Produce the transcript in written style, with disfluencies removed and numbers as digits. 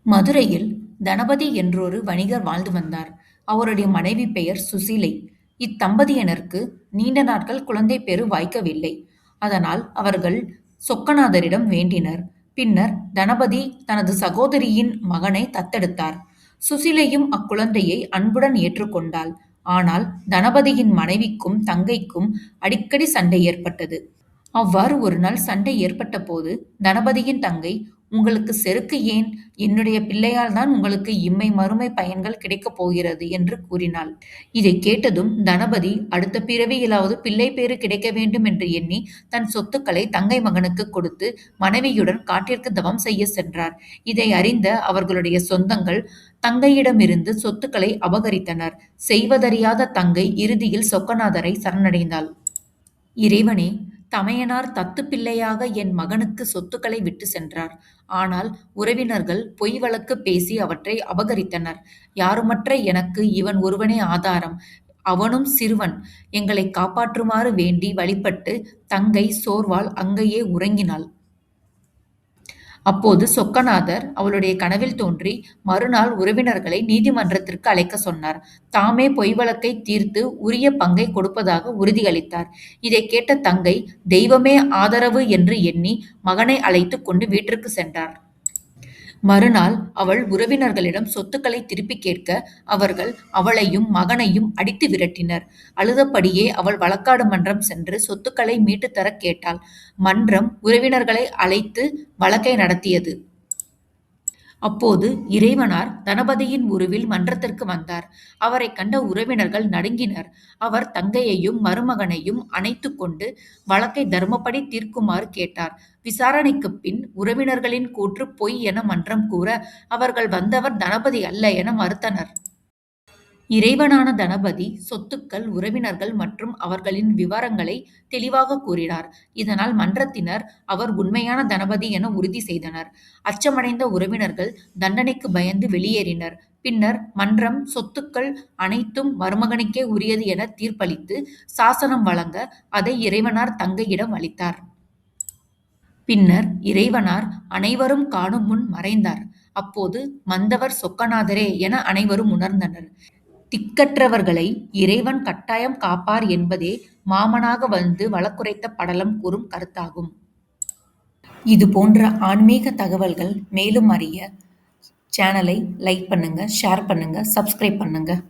மதுரையில் தனபதி என்றொரு வணிகர் வாழ்ந்து வந்தார். அவருடைய மனைவி பெயர் சுசீலை. இத்தம்பதியினருக்கு நீண்ட நாட்கள் குழந்தை பேறு வாய்க்கவில்லை. அதனால் அவர்கள் சொக்கநாதரிடம் வேண்டினர். பின்னர் தனபதி தனது சகோதரியின் மகனை தத்தெடுத்தார். சுசீலையும் அக்குழந்தையை அன்புடன் ஏற்றுக்கொண்டாள். ஆனால் தனபதியின் மனைவிக்கும் தங்கைக்கும் அடிக்கடி சண்டை ஏற்பட்டது. அவ்வாறு ஒருநாள் சண்டை ஏற்பட்டபோது தனபதியின் தங்கை, "உங்களுக்கு செருக்கு ஏன்? என்னுடைய பிள்ளையால் தான் உங்களுக்கு இம்மை மறுமை பயன்கள் கிடைக்கப் போகிறது" என்று கூறினாள். இதைக் கேட்டதும் தனபதி அடுத்த பிறவியிலாவது பிள்ளை பேறு கிடைக்க வேண்டும் என்று எண்ணி தன் சொத்துக்களை தங்கை மகனுக்கு கொடுத்து மனைவியுடன் காட்டிற்கு தவம் செய்ய சென்றார். இதை அறிந்த அவர்களுடைய சொந்தங்கள் தங்கையிடமிருந்து சொத்துக்களை அபகரித்தனர். செய்வதறியாத தங்கை இறுதியில் சொக்கநாதரை சரணடைந்தாள். "இறைவனே, தமையனார் தத்துப் பிள்ளையாக என் மகனுக்கு சொத்துக்களை விட்டு சென்றார். ஆனால் உறவினர்கள் பொய் வழக்கு பேசி அவற்றை அபகரித்தனர். யாருமற்ற எனக்கு இவன் ஒருவனே ஆதாரம். அவனும் சிறுவன். எங்களைக் காப்பாற்றுமாறு வேண்டி வழிபட்டு தங்கை சோர்வால் அங்கேயே உறங்கினாள். அப்போது சொக்கநாதர் அவளுடைய கனவில் தோன்றி மறுநாள் உறவினர்களை நீதிமன்றத்திற்கு அழைக்கச் சொன்னார். தாமே பொய் வழக்கைத் தீர்த்து உரிய பங்கை கொடுப்பதாக உறுதியளித்தார். இதைக் கேட்ட தங்கை தெய்வமே ஆதரவு என்று எண்ணி மகனை அழைத்துக் கொண்டு வீட்டிற்கு சென்றார். மறுநாள் அவள் உறவினர்களிடம் சொத்துக்களை திருப்பிக் கேட்க அவர்கள் அவளையும் மகனையும் அடித்து விரட்டினர். அழுதபடியே அவள் வழக்காடு மன்றம் சென்று சொத்துக்களை மீட்டுத் தரக் கேட்டாள். மன்றம் உறவினர்களை அழைத்து வழக்கை நடத்தியது. அப்போது இறைவனார் தனபதியின் உருவில் மன்றத்திற்கு வந்தார். அவரைக் கண்ட உறவினர்கள் நடுங்கினர். அவர் தங்கையையும் மருமகனையும் அணைத்துக் கொண்டு வழக்கை தர்மப்படி தீர்க்குமாறு கேட்டார். விசாரணைக்குப் பின் உறவினர்களின் கூற்று பொய் என மன்றம் கூற, அவர்கள் வந்தவர் தனபதி அல்ல என மறுத்தனர். இறைவனான தனபதி சொத்துக்கள், உறவினர்கள் மற்றும் அவர்களின் விவரங்களை தெளிவாக கூறினார். இதனால் மன்றத்தினர் அவர் உண்மையான தனபதி என உறுதி செய்தனர். அச்சமடைந்த உறவினர்கள் தண்டனைக்கு பயந்து வெளியேறினர். பின்னர் மன்றம் சொத்துக்கள் அனைத்தும் மருமகனுக்கே உரியது என தீர்ப்பளித்து சாசனம் வழங்க அதை இறைவனார் தங்கையிடம் அளித்தார். பின்னர் இறைவனார் அனைவரும் காணும் முன் மறைந்தார். அப்போது "மந்தவர் சொக்கநாதரே" என அனைவரும் உணர்ந்தனர். திக்கற்றவர்களை இறைவன் கட்டாயம் காப்பார் என்பதே மாமனாக வந்து வழக்குரைத்த படலம் கூறும் கருத்தாகும். இது போன்ற ஆன்மீக தகவல்கள் மேலும் அறிய சேனலை லைக் பண்ணுங்க, ஷேர் பண்ணுங்க, சப்ஸ்கிரைப் பண்ணுங்க.